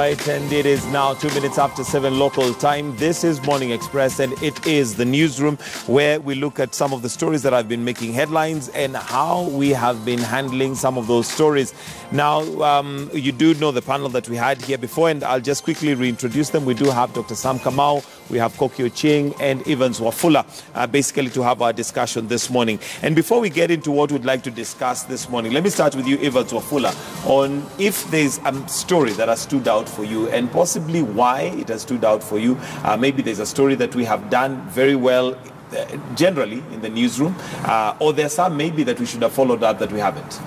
right, and it is now 2 minutes after 7 local time. This is Morning Express, and it is the newsroom where we look at some of the stories that have been making headlines and how we have been handling some of those stories. Now, you do know the panel that we had here before, and I'll just quickly reintroduce them. We do have Dr. Sam Kamau, we have Koki Ching, and Evans Wafula, basically to have our discussion this morning. And before we get into what we'd like to discuss this morning, let me start with you, Evans Wafula, on if there's a story that has stood out for you and possibly why it has stood out for you. Maybe there's a story that we have done very well generally in the newsroom, or there's some maybe that we should have followed up that we haven't.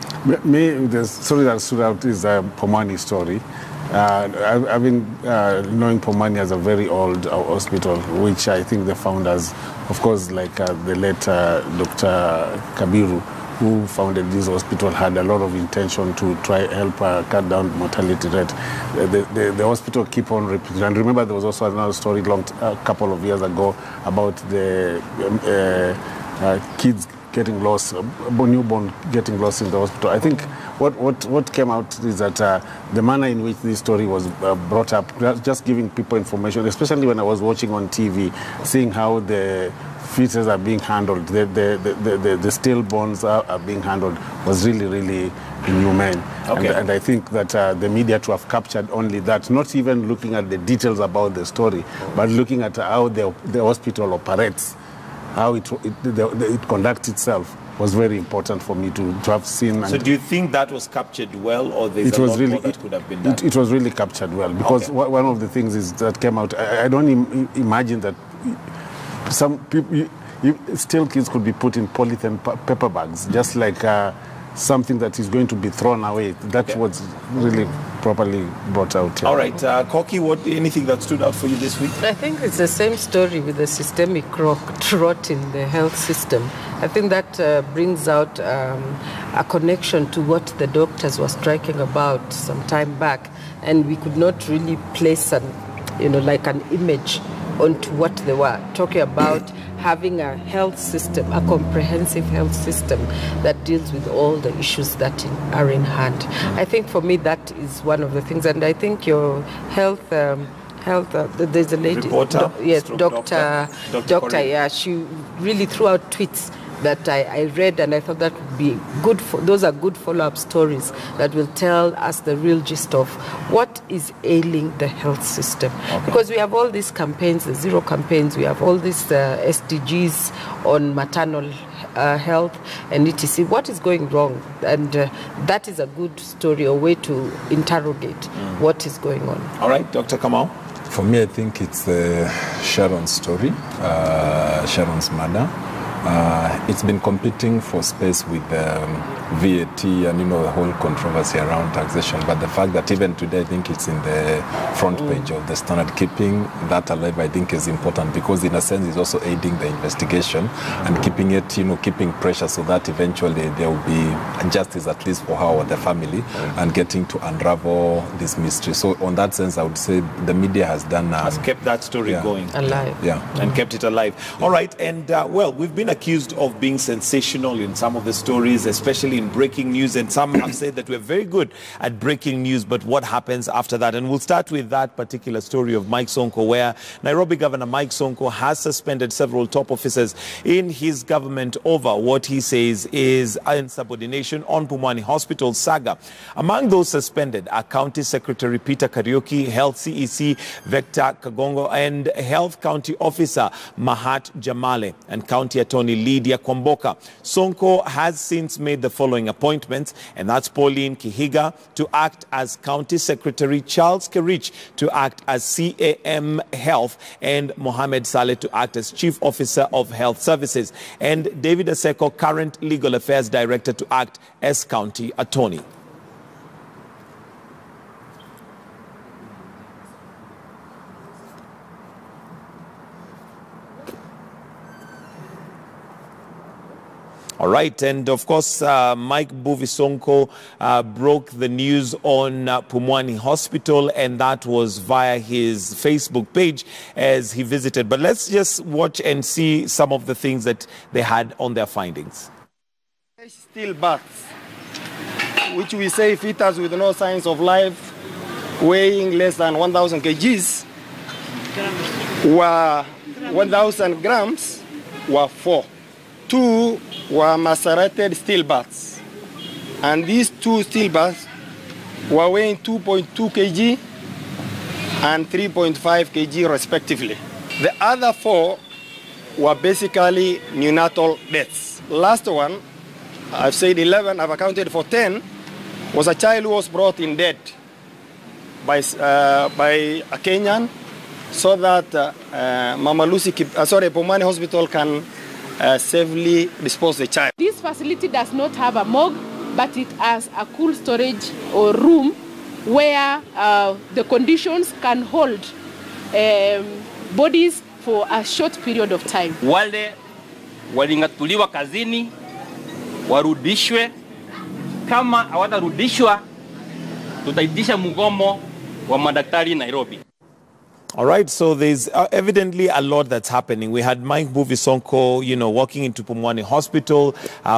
Me, the story that stood out is the Pomani story. I've been knowing Pomani as a very old hospital, which I think the founders, of course, like the late Dr. Kabiru, who founded this hospital, had a lot of intention to try help cut down mortality rate. The hospital keep on repeating. And remember, there was also another story a couple of years ago about the kids getting lost, newborn getting lost in the hospital. I think what came out is that the manner in which this story was brought up, just giving people information, especially when I was watching on TV, seeing how the fetuses are being handled, the stillborns are being handled, was really, really inhumane. Okay. And I think that the media to have captured only that, not even looking at the details about the story, but looking at how the hospital operates, how it conducts itself, was very important for me to have seen. So do you think that was captured well, or there's a lot more that could have been done? It was really captured well, because one of the things is that came out, I don't imagine that some people, still kids could be put in polythene paper bags, just like something that is going to be thrown away. That was really properly brought out. All right, Koki, anything that stood out for you this week? I think it's the same story with the systemic rot in the health system. I think that brings out a connection to what the doctors were striking about some time back, and we could not really place an image onto what they were talking about. Having a health system, a comprehensive health system that deals with all the issues that are in hand. I think for me that is one of the things, and I think your health, there's a lady, reporter, doctor, yeah, she really threw out tweets that I read, and I thought that would be good. Those are good follow-up stories that will tell us the real gist of what is ailing the health system. Okay. Because we have all these campaigns, the zero campaigns, we have all these SDGs on maternal health and etc. What is going wrong? And that is a good story, a way to interrogate what is going on. All right, Dr. Kamau. For me, I think it's Sharon's story, Sharon's murder. It's been competing for space with VAT and the whole controversy around taxation, but the fact that even today I think it's in the front page of the Standard, keeping that alive I think is important, because in a sense it's also aiding the investigation and keeping it, keeping pressure so that eventually there will be justice, at least for her or the family, and getting to unravel this mystery. So on that sense I would say the media has kept that story going alive, and kept it alive. All right, and well, we've been accused of being sensational in some of the stories, especially in breaking news, and some have said that we're very good at breaking news, but what happens after that? And we'll start with that particular story of Mike Sonko, where Nairobi Governor Mike Sonko has suspended several top officers in his government over what he says is insubordination on Pumwani Hospital saga. Among those suspended are County Secretary Peter Kariuki, Health CEC Vector Kagongo, and Health County Officer Mahat Jamale, and County Attorney Lydia Kwamboka. Sonko has since made the following appointments, and that's Pauline Kihiga to act as County Secretary, Charles Kerich to act as CAM Health, and Mohamed Saleh to act as Chief Officer of Health Services, and David Aseko, current Legal Affairs Director, to act as County Attorney. All right, and of course, Mike Buvi Sonko broke the news on Pumwani Hospital, and that was via his Facebook page as he visited. But let's just watch and see some of the things that they had on their findings. Stillbirths, which we say fetus with no signs of life, weighing less than 1,000 kgs were 1,000 grams were 4. 2 were macerated stillbirths. And these 2 stillbirths were weighing 2.2 kg and 3.5 kg respectively. The other 4 were basically neonatal deaths. Last one, I've said 11, I've accounted for 10, was a child who was brought in dead by a Kenyan so that Mama Lucy, Pumwani Hospital can safely dispose the child. This facility does not have a morgue, but it has a cool storage or room where the conditions can hold bodies for a short period of time. Wale walingatuliwa kazini warudishwe. Kama hawatarudishwa, tutaitisha mgomo wa madaktari Nairobi. All right, so there's evidently a lot that's happening. We had Mombasa Sonko, walking into Pumwani Hospital,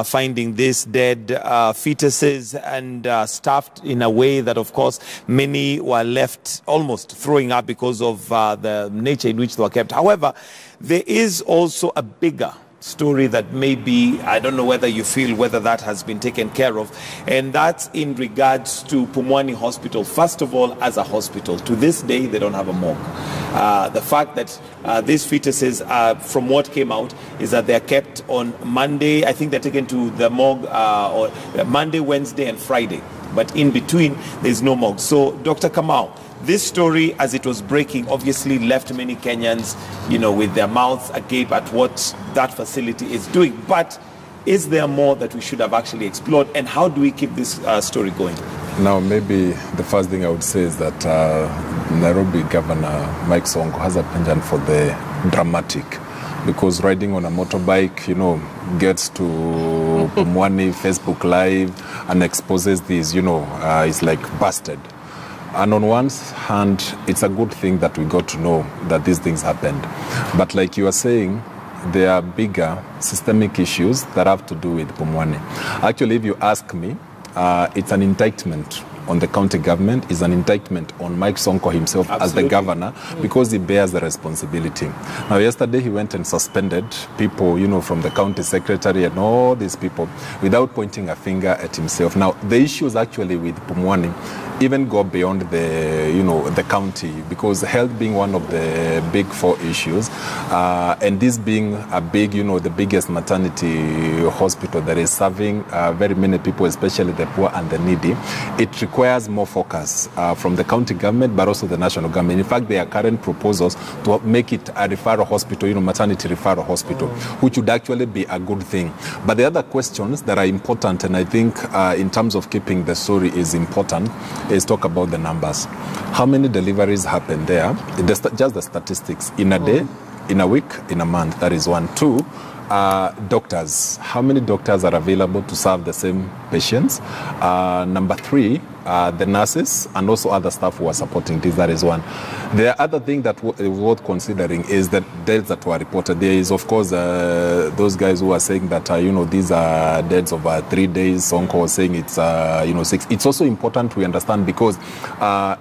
finding these dead fetuses and stuffed in a way that, of course, many were left almost throwing up because of the nature in which they were kept. However, there is also a bigger story that maybe, I don't know whether you feel whether that has been taken care of, and that's in regards to Pumwani Hospital. First of all, as a hospital, to this day, they don't have a morgue. The fact that these fetuses, from what came out, is that they're kept on Monday. I think they're taken to the morgue or Monday, Wednesday, and Friday. But in between, there's no morgue. So, Dr. Kamau, this story, as it was breaking, obviously left many Kenyans, with their mouths agape at what that facility is doing. But is there more that we should have actually explored? And how do we keep this story going? Now, maybe the first thing I would say is that Nairobi Governor Mike Sonko has a penchant for the dramatic. Because riding on a motorbike, gets to Pumwani, Facebook Live, and exposes these, it's like busted. And on one hand, it's a good thing that we got to know that these things happened. But like you are saying, there are bigger systemic issues that have to do with Pumwani. Actually, if you ask me, it's an indictment on the county government, is an indictment on Mike Sonko himself. Absolutely. As the governor, because he bears the responsibility. Now, yesterday he went and suspended people, from the county secretary and all these people without pointing a finger at himself. Now, the issues actually with Pumwani even go beyond the county, because health being one of the big 4 issues, and this being a big, the biggest maternity hospital that is serving very many people, especially the poor and the needy, it requires more focus from the county government, but also the national government. In fact, there are current proposals to make it a referral hospital, maternity referral hospital, which would actually be a good thing. But the other questions that are important, and I think in terms of keeping the story is important, is talk about the numbers. How many deliveries happen there? Just the statistics. In a day, in a week, in a month. That is 1. 2, doctors. How many doctors are available to serve the same patients? Number 3, the nurses and also other staff who are supporting this. That is 1. The other thing that worth considering is the deaths that were reported. There is, of course, those guys who are saying that, these are deaths over 3 days. Sonko was saying it's, 6. It's also important we understand, because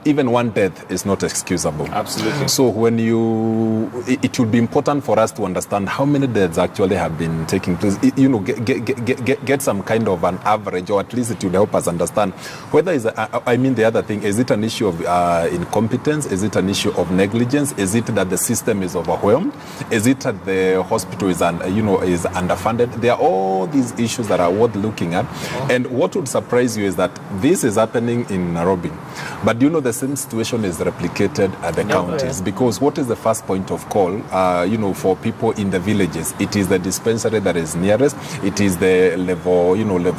even 1 death is not excusable. Absolutely. So when it would be important for us to understand how many deaths actually have been taking place. Get some kind of an average, or at least it will help us understand whether the other thing, is it an issue of incompetence? Is it an issue of negligence? Is it that the system is overwhelmed? Is it that the hospital is underfunded? There are all these issues that are worth looking at. And what would surprise you is that this is happening in Nairobi, but the same situation is replicated at the counties. Because what is the first point of call? For people in the villages, it is the dispensary that is nearest. It is the level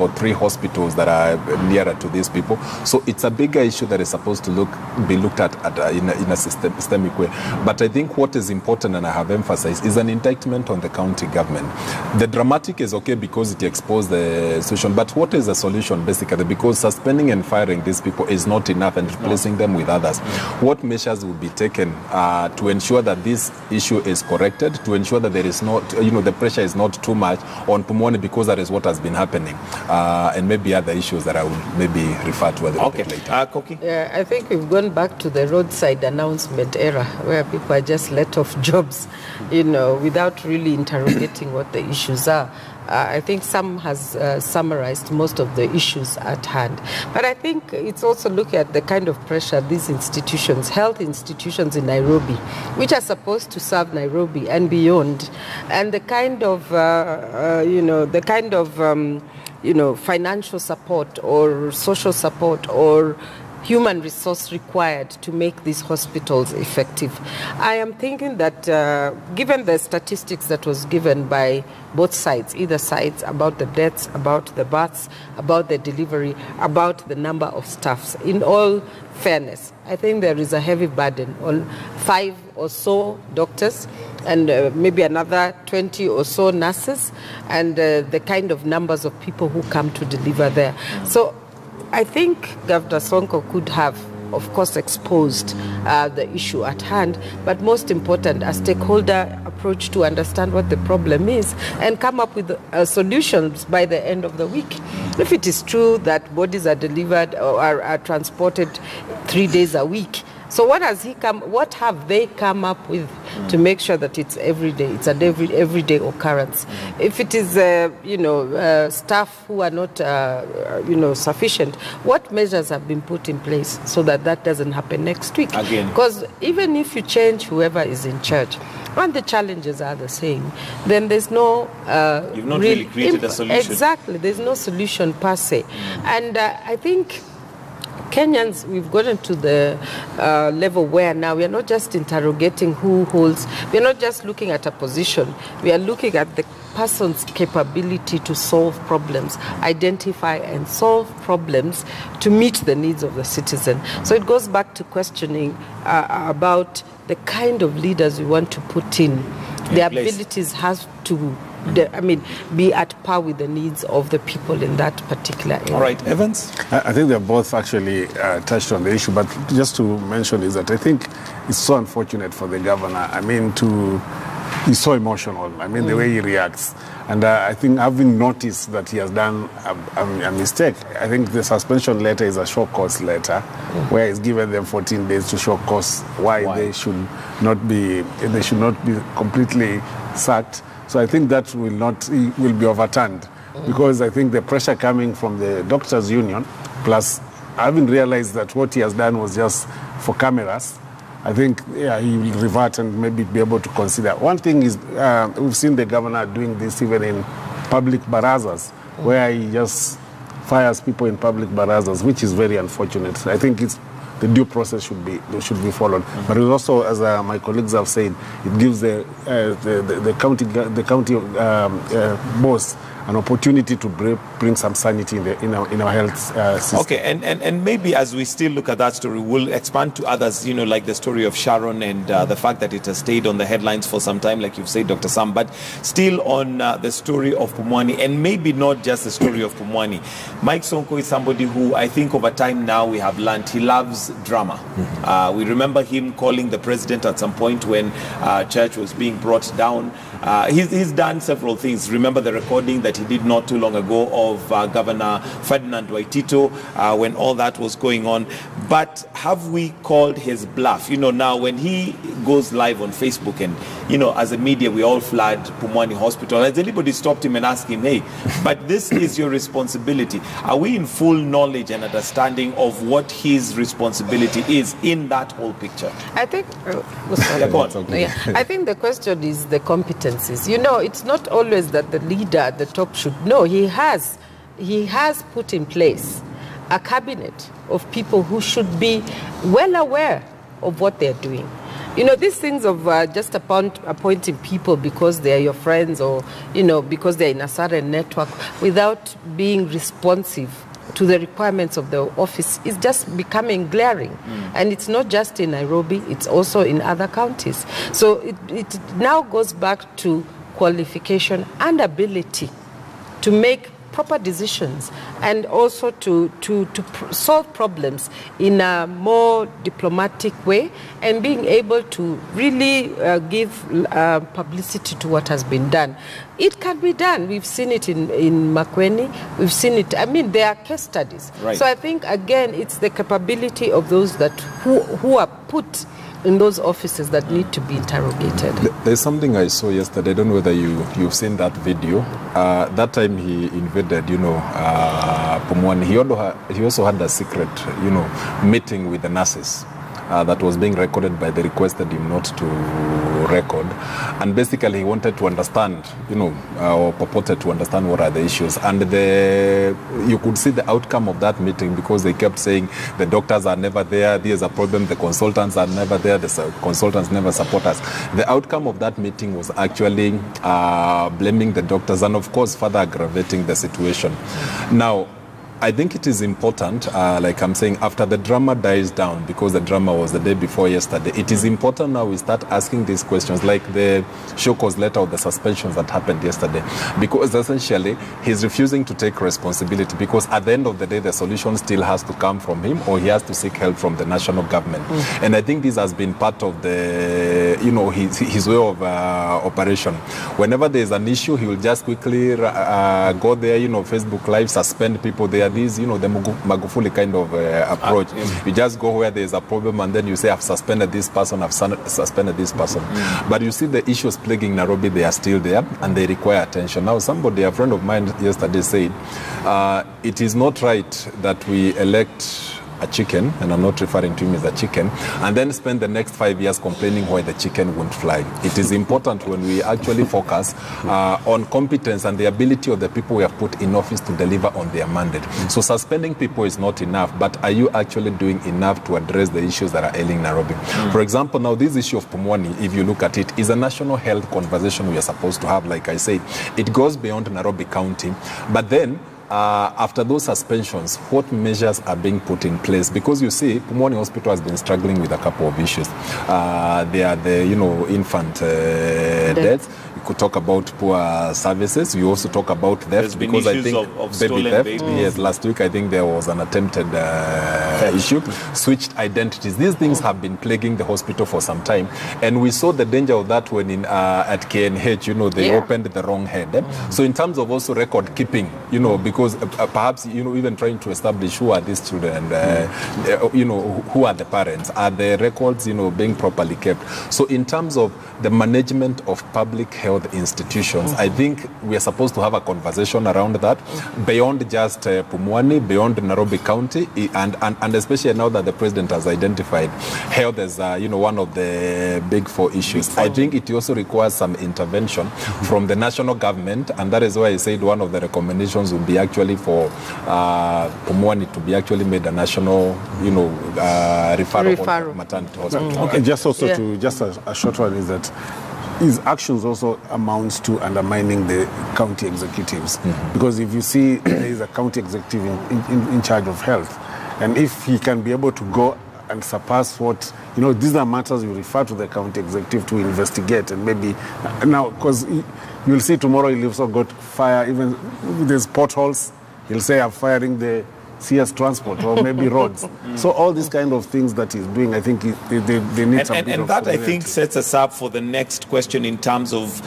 3 hospitals that are nearer to these people. So it's a bigger issue that is supposed to be looked at in a systemic way. But I think what is important, and I have emphasized, is an indictment on the county government. The dramatic is okay because it exposed the situation, but what is the solution basically? Because suspending and firing these people is not enough, and replacing them with others. What measures will be taken to ensure that this issue is corrected, to ensure that there is not, the pressure is not too much on Pumwani, because that is what has been happening, and maybe other issues that I would maybe refer to as about it later. Koki? Yeah, I think we've gone back to the roadside announcement era where people are just let off jobs, without really interrogating what the issues are. I think Sam has summarized most of the issues at hand. But I think it's also looking at the kind of pressure these institutions, health institutions in Nairobi, which are supposed to serve Nairobi and beyond, and the kind of, financial support or social support or human resource required to make these hospitals effective. I am thinking that given the statistics that was given by both sides, either sides, about the deaths, about the births, about the delivery, about the number of staffs, in all fairness, I think there is a heavy burden on 5 or so doctors and maybe another 20 or so nurses and the kind of numbers of people who come to deliver there. So I think Governor Sonko could have, of course, exposed the issue at hand, but most important, a stakeholder approach to understand what the problem is and come up with solutions by the end of the week. If it is true that bodies are delivered or are transported 3 days a week, so what have they come up with to make sure that it's every day, it's an everyday occurrence? If it is, staff who are not, sufficient, what measures have been put in place so that that doesn't happen next week? Again. Because even if you change whoever is in charge, and the challenges are the same, then there's no... You've not really created a solution. Exactly, there's no solution per se. And I think Kenyans, we've gotten to the level where now we are not just interrogating who holds, we are not just looking at a position, we are looking at the person's capability to solve problems, identify and solve problems to meet the needs of the citizen. So it goes back to questioning about the kind of leaders we want to put in. Their abilities have to be at par with the needs of the people in that particular area. All right, Evans? I think they're both actually touched on the issue, but just to mention is that I think it's so unfortunate for the governor. He's so emotional. The way he reacts. And I think having noticed that he has done a mistake, I think the suspension letter is a show cause letter, where he's given them 14 days to show cause why they should not be completely sacked. So I think that will be overturned, because I think the pressure coming from the doctors' union, plus having realized that what he has done was just for cameras, I think he will revert and maybe be able to consider. One thing is, we've seen the governor doing this even in public barazas, where he just fires people in public barazas, which is very unfortunate. I think the due process should be followed. But it also, as my colleagues have said, it gives the county boss an opportunity to bring some sanity in our health system. Okay, and maybe as we still look at that story, we'll expand to others, like the story of Sharon and the fact that it has stayed on the headlines for some time, like you've said, Dr. Sam, but still on the story of Pumwani, and maybe not just the story of Pumwani. Mike Sonko is somebody who I think over time now we have learned he loves drama. We remember him calling the president at some point when church was being brought down. He's done several things. Remember the recording that he did not too long ago of Governor Ferdinand Waitito when all that was going on. But have we called his bluff? Now when he goes live on Facebook and, as a media, we all flood Pumwani Hospital. Has anybody stopped him and asked him, hey, but this is your responsibility? Are we in full knowledge and understanding of what his responsibility is in that whole picture? I think, I think the question is the competencies. It's not always that the leader at the top should know. He has put in place a cabinet of people who should be well aware of what they're doing. These things of just appointing people because they're your friends or, because they're in a certain network without being responsive to the requirements of the office is just becoming glaring. And it's not just in Nairobi, it's also in other counties. So it now goes back to qualification and ability to make proper decisions and also to solve problems in a more diplomatic way and being able to really give publicity to what has been done. It can be done. We've seen it in Makueni. We've seen it. I mean, there are case studies. Right. So I think, again, it's the capability of those that who are put in those offices that need to be interrogated. There's something I saw yesterday. I don't know whether you've seen that video. That time he invaded, Pumwani. He also had a secret, meeting with the nurses. That was being recorded, but they requested him not to record. And basically he wanted to understand, or purported to understand what are the issues. And you could see the outcome of that meeting because they kept saying the doctors are never there, there's a problem, the consultants are never there, the consultants never support us. The outcome of that meeting was actually blaming the doctors and of course further aggravating the situation. Now, I think it is important, like I'm saying, after the drama dies down, because the drama was the day before yesterday, it is important now we start asking these questions, like the show cause letter or the suspensions that happened yesterday, because essentially he's refusing to take responsibility, because at the end of the day, the solution still has to come from him, or he has to seek help from the national government. And I think this has been part of the, his way of operation. Whenever there is an issue, he will just quickly go there, Facebook Live, suspend people there. These, the Magufuli kind of approach. You just go where there is a problem and then you say, I've suspended this person, I've suspended this person. But you see the issues plaguing Nairobi, they are still there and they require attention. Now, a friend of mine yesterday said, it is not right that we elect a chicken, and I'm not referring to him as a chicken, and then spend the next 5 years complaining why the chicken won't fly. It is important when we actually focus on competence and the ability of the people we have put in office to deliver on their mandate. So suspending people is not enough, but are you actually doing enough to address the issues that are ailing Nairobi? For example, now this issue of Pumwani, if you look at it, is a national health conversation we are supposed to have. Like I said, it goes beyond Nairobi County, but then after those suspensions, what measures are being put in place? Because you see, Pumwani Hospital has been struggling with a couple of issues. They are the, infant deaths. You could talk about poor services. You also talk about theft, because I think of baby theft. babies. Yes, last week I think there was an attempted issue. Switched identities. These things have been plaguing the hospital for some time, and we saw the danger of that when at KNH, they opened the wrong head. So in terms of also record keeping, because perhaps even trying to establish who are these children, who are the parents, are the records being properly kept. So in terms of the management of public health institutions, I think we are supposed to have a conversation around that beyond just Pumwani, beyond Nairobi County, and especially now that the president has identified health as one of the big 4 issues. I think it also requires some intervention from the national government, and that is why I said one of the recommendations would be actually for Pumwani to be actually made a national, referral maternity hospital. Okay, just also a short one is that his actions also amounts to undermining the county executives. Because if you see there is a county executive in charge of health, and if he can be able to go and surpass what, these are matters you refer to the county executive to investigate, and maybe now, because you'll see tomorrow he'll also got fire, even if there's potholes, he'll say I'm firing the CS transport or maybe roads. So all these kind of things that he's doing, I think they need some bit of that, I think, sets us up for the next question in terms of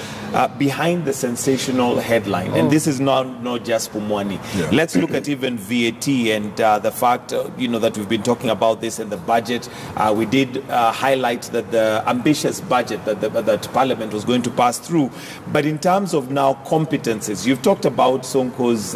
behind the sensational headline. And this is not just Pumwani. Let's look at even VAT and the fact, that we've been talking about this in the budget. We did highlight that the ambitious budget that Parliament was going to pass through. But in terms of now competences, you've talked about Sonko's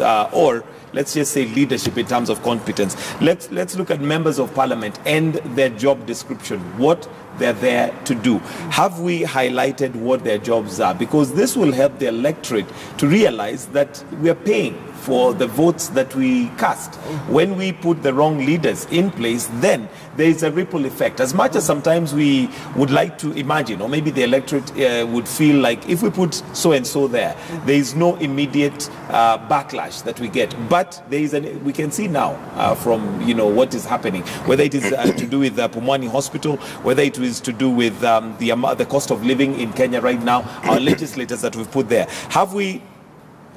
let's just say leadership in terms of competence. Let's look at members of parliament and their job description, what they're there to do. Have we highlighted what their jobs are? Because this will help the electorate to realize that we are paying for the votes that we cast. When we put the wrong leaders in place, then there is a ripple effect. As much as sometimes we would like to imagine, or maybe the electorate would feel like if we put so-and-so there, there is no immediate backlash that we get. But there is we can see now from what is happening, whether it is to do with the Pumwani Hospital, whether it is to do with the cost of living in Kenya right now, our legislators that we've put there. Have we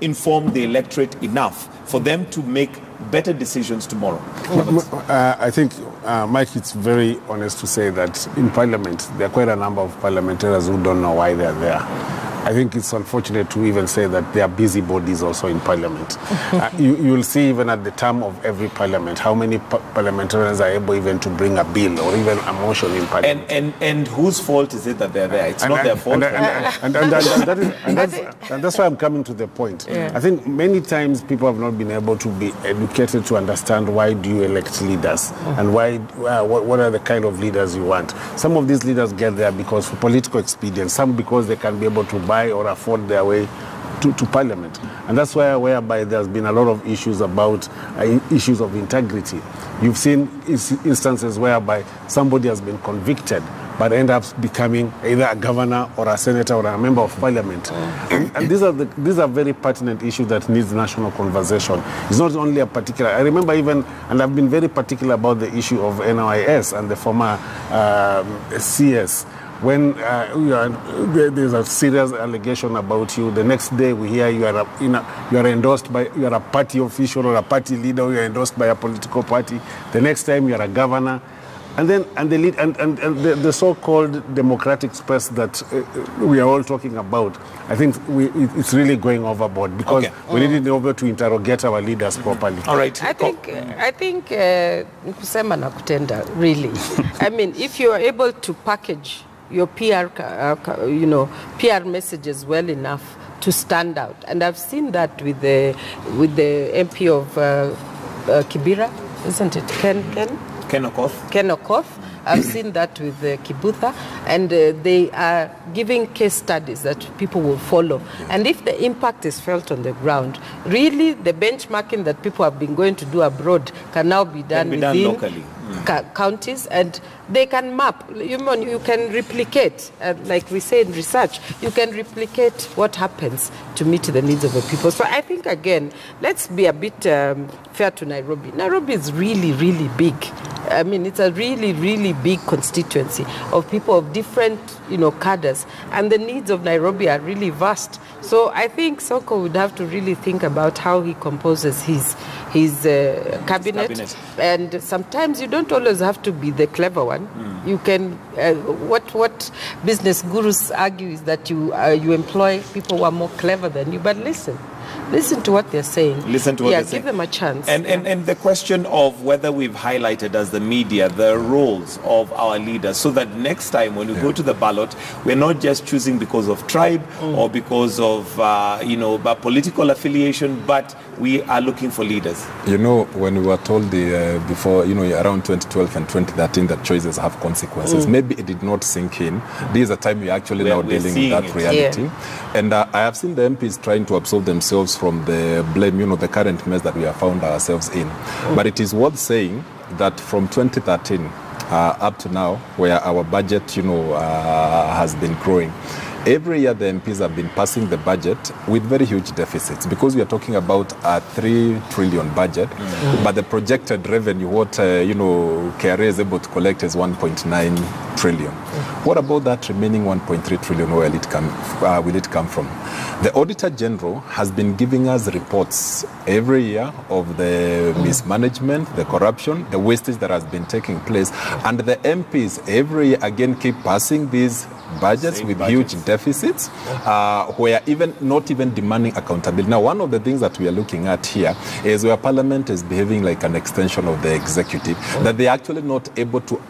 inform the electorate enough for them to make better decisions tomorrow? I think, Mike, it's very honest to say that in Parliament, there are quite a number of parliamentarians who don't know why they're there. I think it's unfortunate to even say that there are busybodies also in Parliament. You'll see even at the term of every Parliament how many parliamentarians are able even to bring a bill or even a motion in Parliament. And whose fault is it that they're there? It's not their fault. And that's why I'm coming to the point. Yeah. I think many times people have not been able to be educated to understand why do you elect leaders and what are the kind of leaders you want. Some of these leaders get there because for political expedience, some because they can be able to buy or afford their way to Parliament. And that's whereby there's been a lot of issues about issues of integrity. You've seen instances whereby somebody has been convicted but end up becoming either a governor or a senator or a member of Parliament. And these are very pertinent issues that needs national conversation. It's not only a particular... I remember even, and I've been very particular about the issue of NIS and the former CS. When there's a serious allegation about you, the next day we hear you are endorsed by, you are a party official or a party leader, you are endorsed by a political party. The next time you are a governor, and then the so-called democratic space that we are all talking about, I think it's really going overboard because we need to be able to interrogate our leaders properly. All right. I think kusema na kutenda, really. I mean, if you are able to package your PR, PR messages well enough to stand out, and I've seen that with the MP of Kibera, isn't it? Ken Okoth. I've seen that with Kibutha, and they are giving case studies that people will follow. And if the impact is felt on the ground, really the benchmarking that people have been going to do abroad can now be done within locally. Counties, and they can map. You can replicate, like we say in research, you can replicate what happens to meet the needs of the people. So I think, again, let's be a bit fair to Nairobi. Nairobi is really, really big. I mean, it's a really, really big constituency of people of different, cadres, and the needs of Nairobi are really vast. So I think Sonko would have to really think about how he composes his cabinet. And sometimes you don't always have to be the clever one. You can, what business gurus argue is that you employ people who are more clever than you. But listen to what they're saying. Listen to what they're saying. Give them a chance. And the question of whether we've highlighted as the media the roles of our leaders, so that next time when we go to the ballot, we're not just choosing because of tribe or because of political affiliation, but we are looking for leaders. When we were told before, around 2012 and 2013 that choices have consequences, maybe it did not sink in. This is a time we're actually now dealing with that reality. Yeah. And I have seen the MPs trying to absolve themselves from the blame, the current mess that we have found ourselves in. But it is worth saying that from 2013 up to now, where our budget, has been growing, every year the MPs have been passing the budget with very huge deficits, because we are talking about a 3 trillion budget, but the projected revenue, what KRA is able to collect is 1.9 trillion. What about that remaining 1.3 trillion? Where will it come from? The Auditor General has been giving us reports every year of the mismanagement, the corruption, the wastage that has been taking place, and the MPs every year again keep passing these budgets with huge deficits, where not even demanding accountability. Now, one of the things that we are looking at here is where Parliament is behaving like an extension of the executive, that they are actually not able to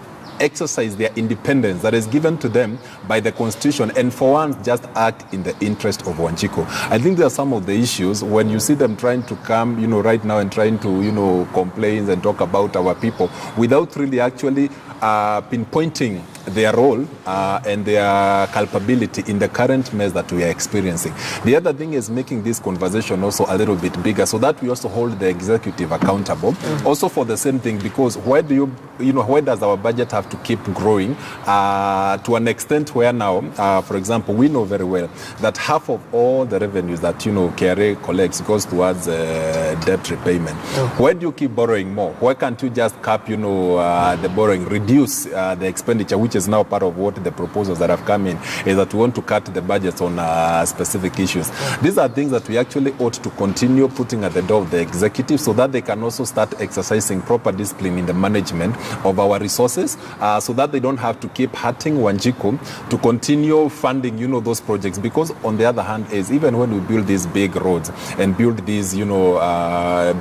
exercise their independence that is given to them by the Constitution, and for once just act in the interest of Wanjiku. I think there are some of the issues when you see them trying to come, right now and trying to, complain and talk about our people without really actually pinpointing their role and their culpability in the current mess that we are experiencing. The other thing is making this conversation also a little bit bigger, so that we also hold the executive accountable also for the same thing, because where does our budget have have to keep growing to an extent where now, for example, we know very well that half of all the revenues that, KRA collects goes towards debt repayment. Why do you keep borrowing more? Why can't you just cap, the borrowing, reduce the expenditure, which is now part of what the proposals that have come in, is that we want to cut the budgets on specific issues. These are things that we actually ought to continue putting at the door of the executive so that they can also start exercising proper discipline in the management of our resources, so that they don't have to keep hurting Wanjiku to continue funding, those projects. Because on the other hand is, even when we build these big roads and build these,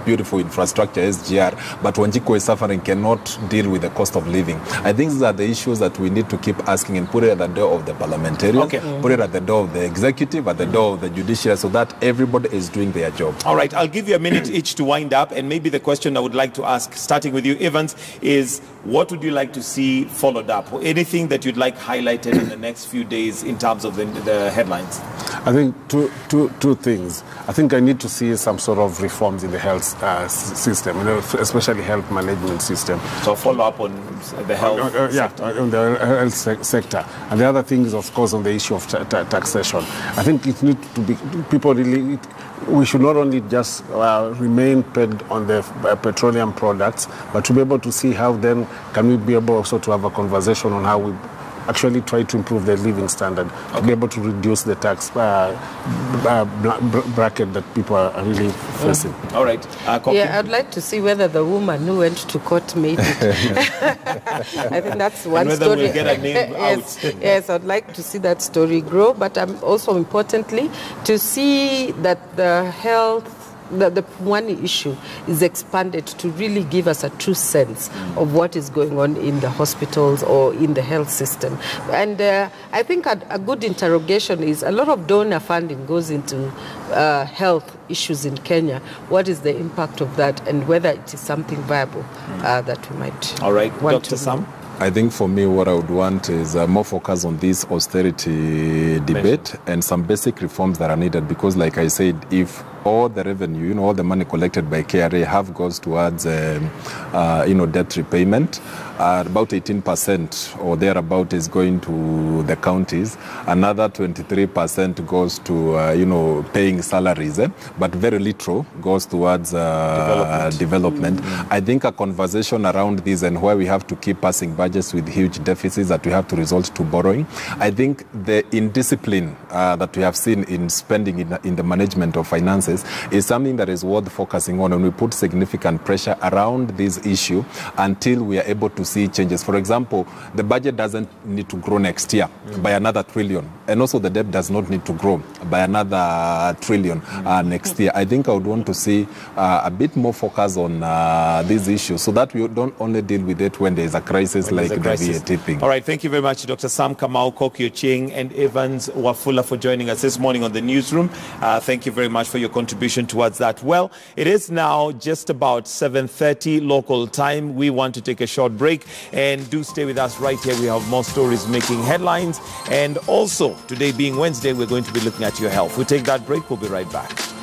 beautiful infrastructure, SGR, but Wanjiku is suffering, cannot deal with the cost of living. I think these are the issues that we need to keep asking and put it at the door of the parliamentarians, put it at the door of the executive, at the door of the judiciary, so that everybody is doing their job. All right, I'll give you a minute each to wind up, and maybe the question I would like to ask, starting with you, Evans, is what would you like to see followed up? Or anything that you'd like highlighted in the next few days in terms of the headlines? I think two things. I think I need to see some sort of reforms in the health system, especially health management system. So follow up on the health sector. On the health sector. And the other thing is, of course, on the issue of taxation. I think it needs to be, people really, we should not only just remain paid on the petroleum products, but to be able to see how then can we be able also to have a conversation on how we actually try to improve their living standard, to be able to reduce the tax bracket that people are really facing. All right. Yeah, I'd like to see whether the woman who went to court made it. I think that's one whether story. We'll get a name out. Yes, I'd like to see that story grow, but also importantly to see that the health, the one issue is expanded to really give us a true sense of what is going on in the hospitals or in the health system. And I think a good interrogation is, a lot of donor funding goes into health issues in Kenya. What is the impact of that, and whether it is something viable that we might All right, want Dr. to Sam? I think for me, what I would want is more focus on this austerity debate and some basic reforms that are needed. Because, like I said, if all the revenue, all the money collected by KRA half goes towards, debt repayment, about 18% or thereabout is going to the counties. Another 23% goes to, paying salaries, but very little goes towards development. I think a conversation around this, and where we have to keep passing budgets with huge deficits that we have to resort to borrowing. I think the indiscipline that we have seen in spending in the management of finances is something that is worth focusing on, and we put significant pressure around this issue until we are able to see changes. For example, the budget doesn't need to grow next year by another $1 trillion, and also the debt does not need to grow by another $1 trillion next year. I think I would want to see a bit more focus on these issues, so that we don't only deal with it when there is a crisis like the VAT thing. All right, thank you very much, Dr. Sam Kamau, Kokyo Ching, and Evans Wafula for joining us this morning on the newsroom. Thank you very much for your contribution towards that. Well, it is now just about 7:30 local time. We want to take a short break, and do stay with us right here. We have more stories making headlines, and also today being Wednesday, we're going to be looking at your health. We'll take that break. We'll be right back.